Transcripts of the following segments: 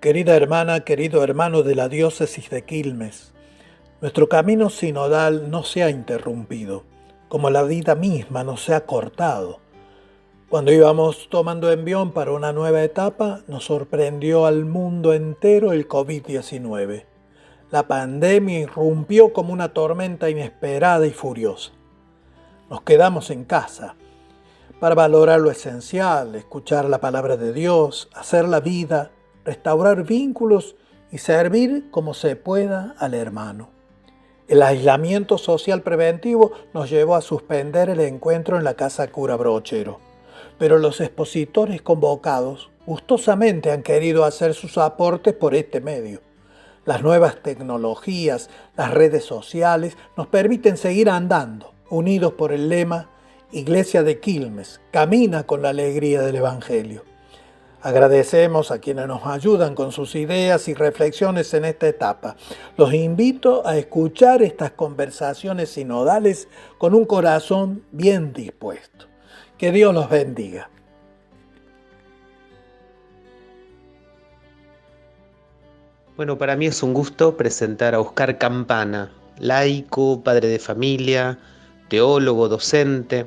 Querida hermana, querido hermano de la diócesis de Quilmes, nuestro camino sinodal no se ha interrumpido, como la vida misma no se ha cortado. Cuando íbamos tomando envión para una nueva etapa, nos sorprendió al mundo entero el COVID-19. La pandemia irrumpió como una tormenta inesperada y furiosa. Nos quedamos en casa para valorar lo esencial, escuchar la palabra de Dios, hacer la vida, restaurar vínculos y servir como se pueda al hermano. El aislamiento social preventivo nos llevó a suspender el encuentro en la casa cura Brochero, pero los expositores convocados gustosamente han querido hacer sus aportes por este medio. Las nuevas tecnologías, las redes sociales nos permiten seguir andando, unidos por el lema Iglesia de Quilmes, camina con la alegría del Evangelio. Agradecemos a quienes nos ayudan con sus ideas y reflexiones en esta etapa. Los invito a escuchar estas conversaciones sinodales con un corazón bien dispuesto. Que Dios los bendiga. Bueno, para mí es un gusto presentar a Oscar Campana, laico, padre de familia, teólogo, docente.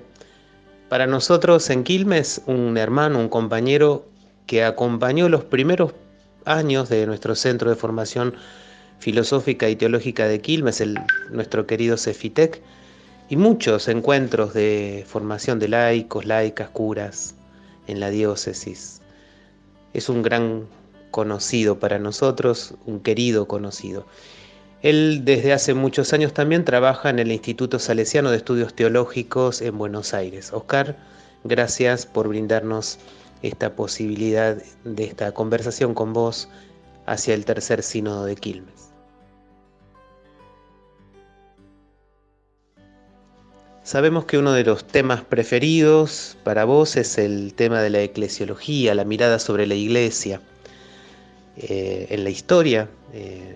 Para nosotros en Quilmes, un hermano, un compañero que acompañó los primeros años de nuestro centro de formación filosófica y teológica de Quilmes, nuestro querido Cefitec, y muchos encuentros de formación de laicos, laicas, curas en la diócesis. Es un gran conocido para nosotros, un querido conocido. Él desde hace muchos años también trabaja en el Instituto Salesiano de Estudios Teológicos en Buenos Aires. Oscar, gracias por brindarnos esta posibilidad de esta conversación con vos hacia el tercer sínodo de Quilmes. Sabemos que uno de los temas preferidos para vos es el tema de la eclesiología, la mirada sobre la iglesia. En la historia,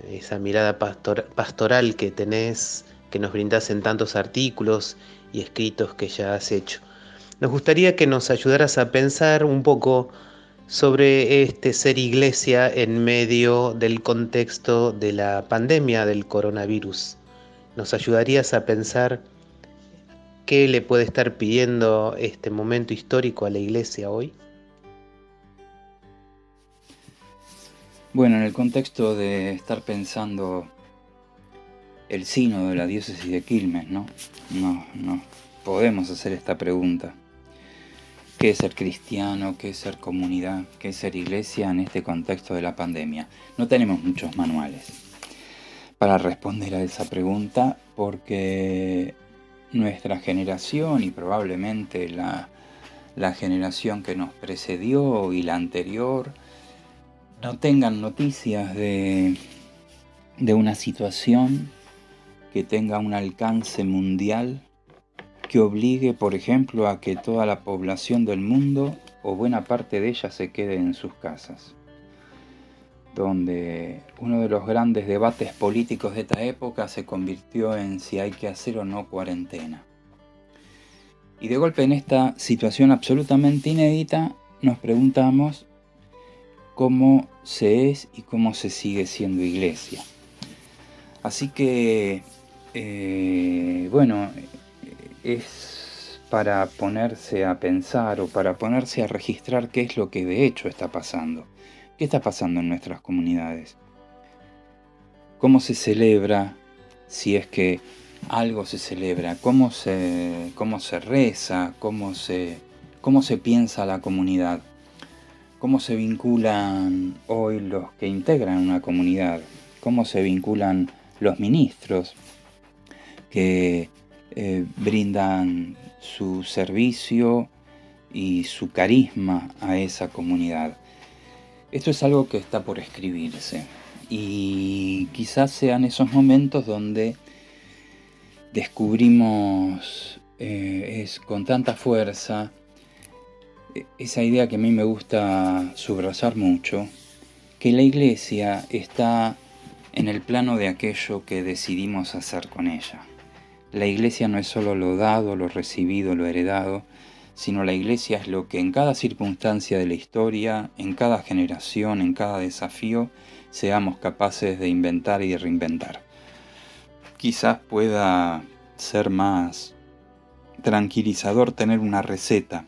esa mirada pastoral que tenés, que nos brindás en tantos artículos y escritos que ya has hecho. Nos gustaría que nos ayudaras a pensar un poco sobre este ser iglesia en medio del contexto de la pandemia del coronavirus. ¿Nos ayudarías a pensar qué le puede estar pidiendo este momento histórico a la iglesia hoy? Bueno, en el contexto de estar pensando el sínodo de la diócesis de Quilmes, ¿no? No podemos hacer esta pregunta. ¿Qué es ser cristiano? ¿Qué es ser comunidad? ¿Qué es ser iglesia en este contexto de la pandemia? No tenemos muchos manuales para responder a esa pregunta porque nuestra generación y probablemente la generación que nos precedió y la anterior no tengan noticias de una situación que tenga un alcance mundial que obligue, por ejemplo, a que toda la población del mundo o buena parte de ella se quede en sus casas. Donde uno de los grandes debates políticos de esta época se convirtió en si hay que hacer o no cuarentena. Y de golpe en esta situación absolutamente inédita nos preguntamos cómo se es y cómo se sigue siendo iglesia. Así que, es para ponerse a pensar o para ponerse a registrar qué es lo que de hecho está pasando. ¿Qué está pasando en nuestras comunidades? ¿Cómo se celebra? Si es que algo se celebra. ¿Cómo se reza? ¿Cómo se piensa la comunidad? ¿Cómo se vinculan hoy los que integran una comunidad? ¿Cómo se vinculan los ministros que brindan su servicio y su carisma a esa comunidad? Esto es algo que está por escribirse y quizás sean esos momentos donde descubrimos con tanta fuerza esa idea que a mí me gusta subrayar mucho, que la iglesia está en el plano de aquello que decidimos hacer con ella. La iglesia no es solo lo dado, lo recibido, lo heredado, sino la Iglesia es lo que en cada circunstancia de la historia, en cada generación, en cada desafío, seamos capaces de inventar y de reinventar. Quizás pueda ser más tranquilizador tener una receta.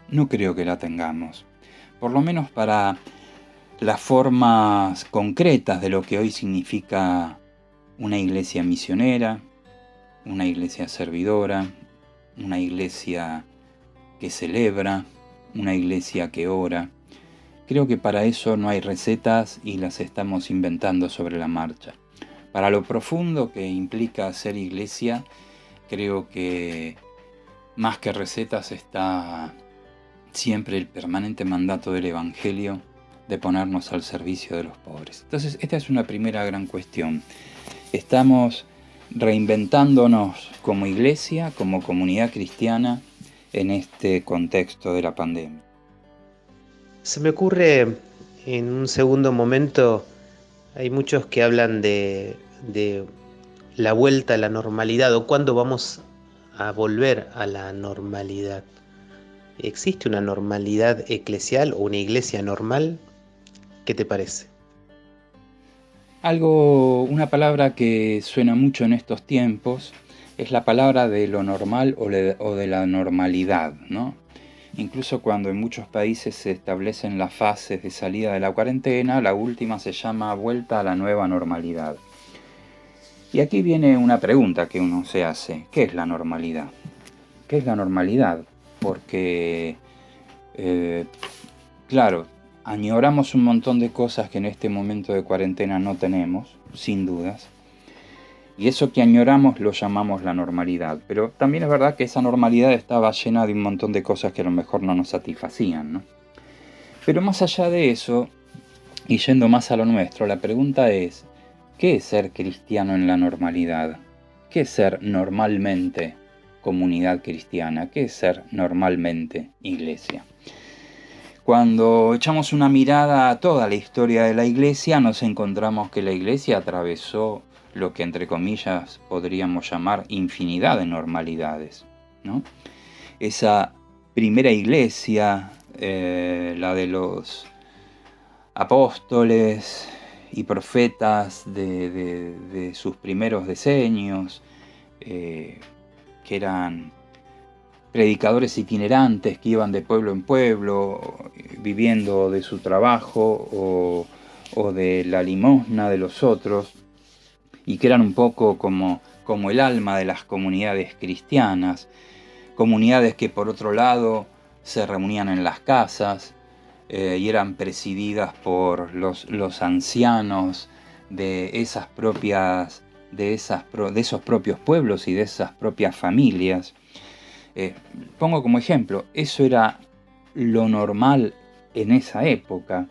No creo que la tengamos. Por lo menos para las formas concretas de lo que hoy significa una iglesia misionera, una iglesia servidora, una iglesia que celebra, una iglesia que ora. Creo que para eso no hay recetas y las estamos inventando sobre la marcha. Para lo profundo que implica ser iglesia, creo que más que recetas está siempre el permanente mandato del Evangelio de ponernos al servicio de los pobres. Entonces, esta es una primera gran cuestión. Estamos reinventándonos como iglesia, como comunidad cristiana, en este contexto de la pandemia. Se me ocurre en un segundo momento, hay muchos que hablan de la vuelta a la normalidad o cuándo vamos a volver a la normalidad. ¿Existe una normalidad eclesial o una iglesia normal? ¿Qué te parece? Una palabra que suena mucho en estos tiempos es la palabra de lo normal o de la normalidad, ¿no? Incluso cuando en muchos países se establecen las fases de salida de la cuarentena, la última se llama vuelta a la nueva normalidad. Y aquí viene una pregunta que uno se hace: ¿qué es la normalidad? ¿Qué es la normalidad? Porque, claro, añoramos un montón de cosas que en este momento de cuarentena no tenemos, sin dudas. Y eso que añoramos lo llamamos la normalidad. Pero también es verdad que esa normalidad estaba llena de un montón de cosas que a lo mejor no nos satisfacían, ¿no? Pero más allá de eso, y yendo más a lo nuestro, la pregunta es: ¿qué es ser cristiano en la normalidad? ¿Qué es ser normalmente comunidad cristiana? ¿Qué es ser normalmente iglesia? Cuando echamos una mirada a toda la historia de la iglesia, nos encontramos que la iglesia atravesó lo que entre comillas podríamos llamar infinidad de normalidades, ¿no? Esa primera iglesia, la de los apóstoles y profetas de sus primeros decenios, que eran predicadores itinerantes que iban de pueblo en pueblo, viviendo de su trabajo o de la limosna de los otros, y que eran un poco como el alma de las comunidades cristianas, comunidades que por otro lado se reunían en las casas y eran presididas por los ancianos de esos propios pueblos y de esas propias familias. Pongo como ejemplo, eso era lo normal en esa época.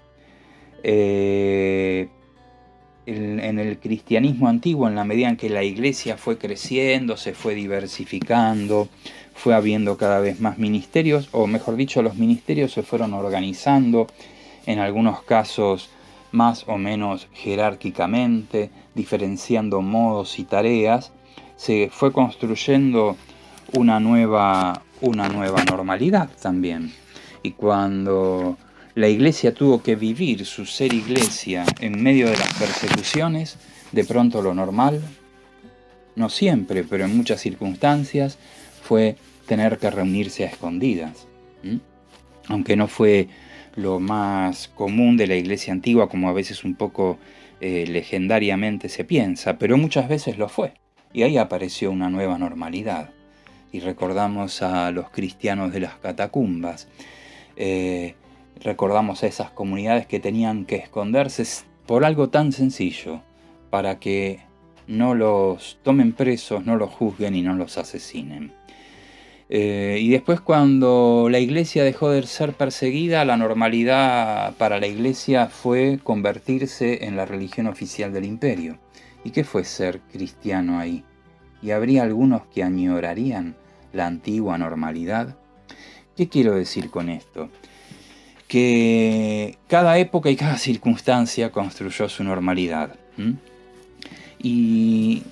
En el cristianismo antiguo, en la medida en que la iglesia fue creciendo, se fue diversificando, fue habiendo cada vez más ministerios, o mejor dicho, los ministerios se fueron organizando, en algunos casos más o menos jerárquicamente, diferenciando modos y tareas, se fue construyendo una nueva normalidad también. Y cuando la iglesia tuvo que vivir su ser iglesia en medio de las persecuciones, de pronto lo normal, no siempre, pero en muchas circunstancias, fue tener que reunirse a escondidas. Aunque no fue lo más común de la iglesia antigua, como a veces un poco legendariamente se piensa, pero muchas veces lo fue. Y ahí apareció una nueva normalidad. Y recordamos a los cristianos de las catacumbas, recordamos a esas comunidades que tenían que esconderse por algo tan sencillo, para que no los tomen presos, no los juzguen y no los asesinen. Y después, cuando la iglesia dejó de ser perseguida, la normalidad para la iglesia fue convertirse en la religión oficial del imperio. ¿Y qué fue ser cristiano ahí? ¿Y habría algunos que añorarían la antigua normalidad? ¿Qué quiero decir con esto? Que cada época y cada circunstancia construyó su normalidad. Y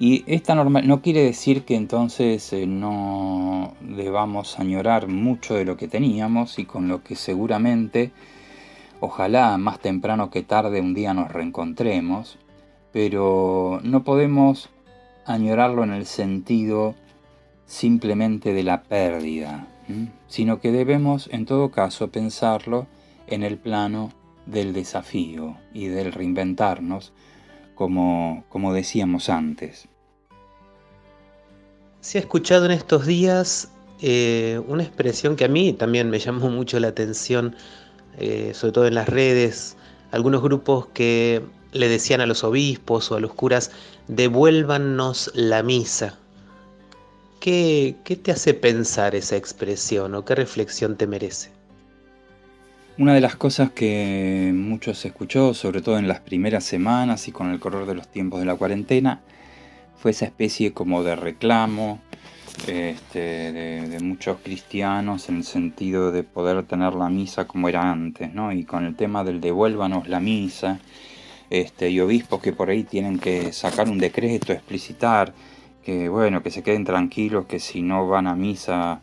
Y esta norma no quiere decir que entonces no debamos añorar mucho de lo que teníamos y con lo que seguramente, ojalá más temprano que tarde, un día nos reencontremos, pero no podemos añorarlo en el sentido simplemente de la pérdida, sino que debemos en todo caso pensarlo en el plano del desafío y del reinventarnos, como decíamos antes. Se ha escuchado en estos días una expresión que a mí también me llamó mucho la atención, sobre todo en las redes, algunos grupos que le decían a los obispos o a los curas, devuélvannos la misa. ¿Qué te hace pensar esa expresión o qué reflexión te merece? Una de las cosas que mucho se escuchó, sobre todo en las primeras semanas y con el correr de los tiempos de la cuarentena, fue esa especie como de reclamo de muchos cristianos en el sentido de poder tener la misa como era antes, ¿no? Y con el tema del devuélvanos la misa, y obispos que por ahí tienen que sacar un decreto, explicitar que, bueno, que se queden tranquilos, que si no van a misa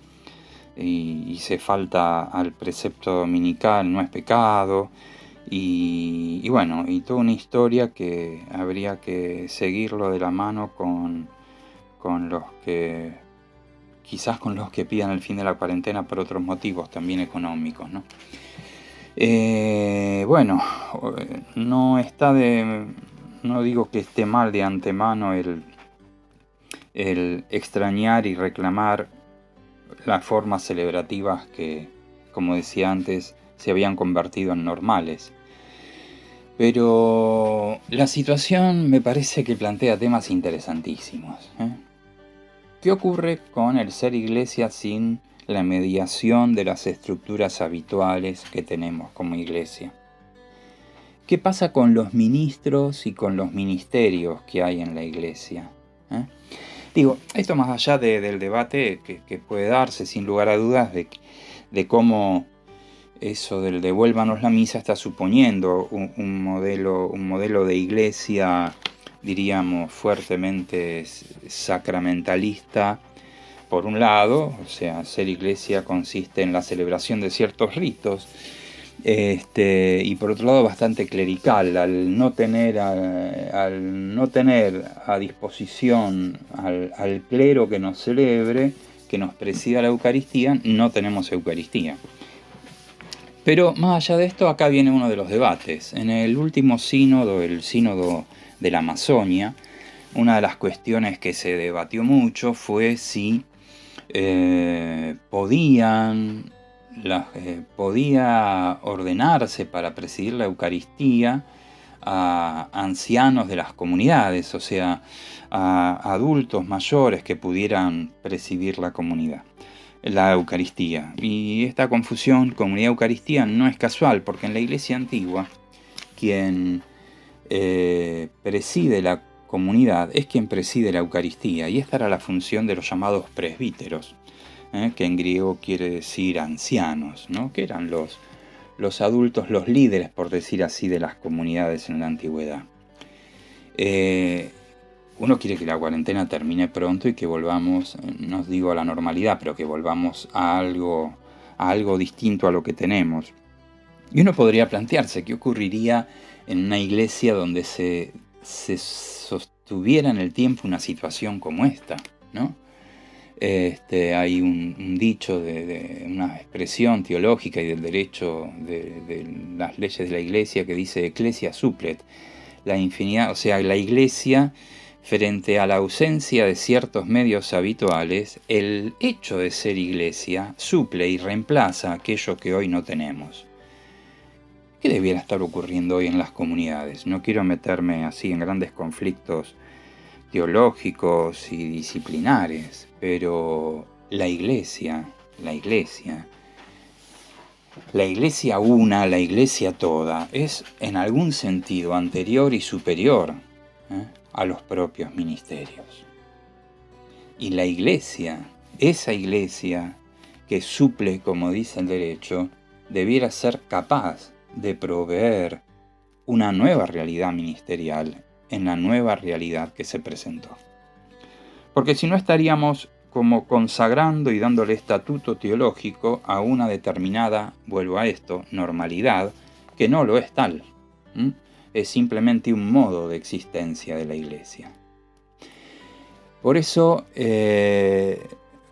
y se falta al precepto dominical no es pecado, y bueno, y toda una historia que habría que seguirlo de la mano con los que, quizás con los que pidan el fin de la cuarentena por otros motivos también económicos, ¿no? Bueno, no digo que esté mal de antemano el extrañar y reclamar las formas celebrativas que, como decía antes, se habían convertido en normales. Pero la situación me parece que plantea temas interesantísimos. ¿Qué ocurre con el ser iglesia sin la mediación de las estructuras habituales que tenemos como iglesia? ¿Qué pasa con los ministros y con los ministerios que hay en la iglesia? Digo, esto más allá del debate que puede darse sin lugar a dudas de cómo eso del devuélvanos la misa está suponiendo un modelo de iglesia, diríamos, fuertemente sacramentalista, por un lado, o sea, ser iglesia consiste en la celebración de ciertos ritos, y por otro lado bastante clerical, al no tener a disposición al clero que nos celebre, que nos presida la Eucaristía, no tenemos Eucaristía. Pero más allá de esto, acá viene uno de los debates. En el último sínodo, el sínodo de la Amazonia, una de las cuestiones que se debatió mucho fue si podía ordenarse para presidir la Eucaristía a ancianos de las comunidades, o sea, a adultos mayores que pudieran presidir la comunidad, la Eucaristía. Y esta confusión comunidad-Eucaristía no es casual, porque en la Iglesia antigua quien preside la comunidad es quien preside la Eucaristía, y esta era la función de los llamados presbíteros, que en griego quiere decir ancianos, ¿no? Que eran los adultos, los líderes, por decir así, de las comunidades en la antigüedad. Uno quiere que la cuarentena termine pronto y que volvamos, no os digo a la normalidad, pero que volvamos a algo distinto a lo que tenemos. Y uno podría plantearse qué ocurriría en una iglesia donde se sostuviera en el tiempo una situación como esta, ¿no? Hay un dicho de una expresión teológica y del derecho de las leyes de la iglesia que dice ecclesia supplet, la infinidad, o sea, la iglesia frente a la ausencia de ciertos medios habituales, el hecho de ser iglesia suple y reemplaza aquello que hoy no tenemos. ¿Qué debiera estar ocurriendo hoy en las comunidades? No quiero meterme así en grandes conflictos teológicos y disciplinares, pero la iglesia una, la iglesia toda, es en algún sentido anterior y superior a los propios ministerios. Y la iglesia, esa iglesia que suple, como dice el derecho, debiera ser capaz de proveer una nueva realidad ministerial en la nueva realidad que se presentó. Porque si no estaríamos como consagrando y dándole estatuto teológico a una determinada, vuelvo a esto, normalidad, que no lo es tal. Es simplemente un modo de existencia de la Iglesia. Por eso,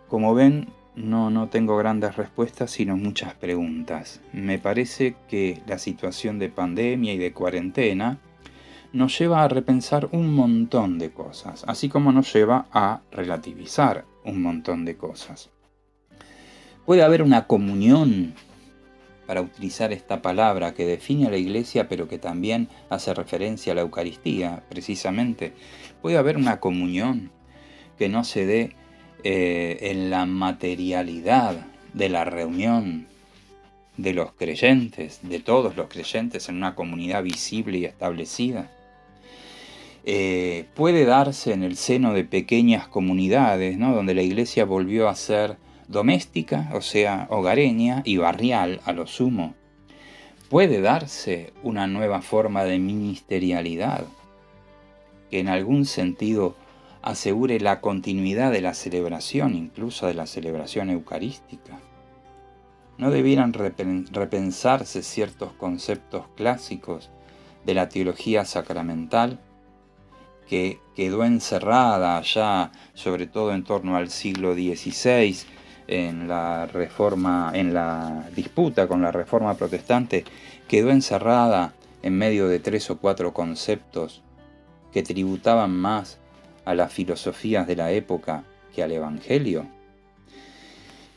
como ven, no tengo grandes respuestas, sino muchas preguntas. Me parece que la situación de pandemia y de cuarentena nos lleva a repensar un montón de cosas, así como nos lleva a relativizar un montón de cosas. Puede haber una comunión, para utilizar esta palabra que define a la Iglesia, pero que también hace referencia a la Eucaristía, precisamente. Puede haber una comunión que no se dé en la materialidad de la reunión de los creyentes, de todos los creyentes en una comunidad visible y establecida. Puede darse en el seno de pequeñas comunidades, ¿no?, donde la Iglesia volvió a ser doméstica, o sea, hogareña y barrial a lo sumo. Puede darse una nueva forma de ministerialidad que en algún sentido asegure la continuidad de la celebración, incluso de la celebración eucarística. ¿No debieran repensarse ciertos conceptos clásicos de la teología sacramental que quedó encerrada allá, sobre todo en torno al siglo XVI, en la disputa con la Reforma protestante, quedó encerrada en medio de 3 o 4 conceptos que tributaban más a las filosofías de la época que al Evangelio?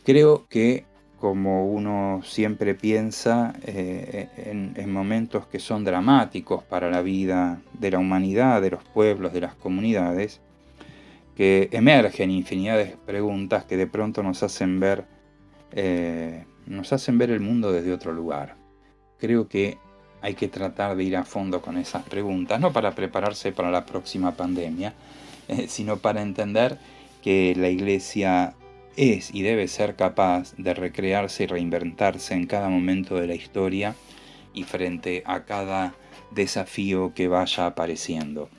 Creo que, como uno siempre piensa en momentos que son dramáticos para la vida de la humanidad, de los pueblos, de las comunidades, que emergen infinidad de preguntas que de pronto nos hacen ver el mundo desde otro lugar. Creo que hay que tratar de ir a fondo con esas preguntas, no para prepararse para la próxima pandemia, sino para entender que la Iglesia es y debe ser capaz de recrearse y reinventarse en cada momento de la historia y frente a cada desafío que vaya apareciendo.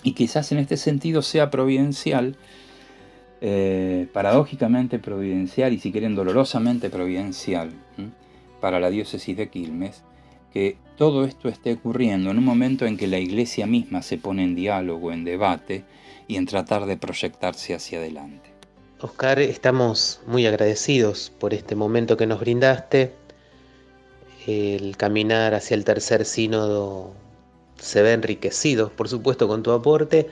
Y quizás en este sentido sea providencial, paradójicamente providencial y si quieren dolorosamente providencial, para la diócesis de Quilmes, que todo esto esté ocurriendo en un momento en que la Iglesia misma se pone en diálogo, en debate y en tratar de proyectarse hacia adelante. Oscar, estamos muy agradecidos por este momento que nos brindaste. El caminar hacia el tercer sínodo se ve enriquecido, por supuesto, con tu aporte.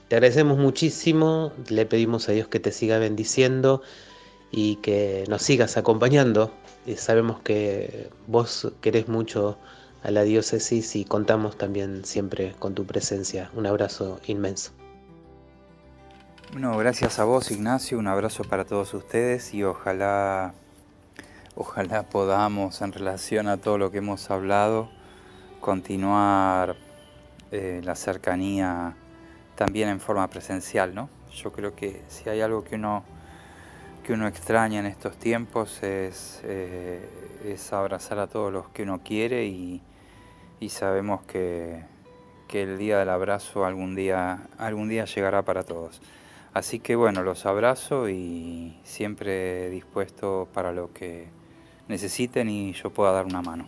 Te agradecemos muchísimo, le pedimos a Dios que te siga bendiciendo y que nos sigas acompañando. Sabemos que vos querés mucho a la diócesis y contamos también siempre con tu presencia. Un abrazo inmenso. Bueno, gracias a vos, Ignacio, un abrazo para todos ustedes y ojalá podamos, en relación a todo lo que hemos hablado, continuar la cercanía también en forma presencial, ¿no? Yo creo que si hay algo que uno extraña en estos tiempos es abrazar a todos los que uno quiere y sabemos que el día del abrazo algún día llegará para todos. Así que bueno, los abrazo y siempre dispuesto para lo que necesiten y yo pueda dar una mano.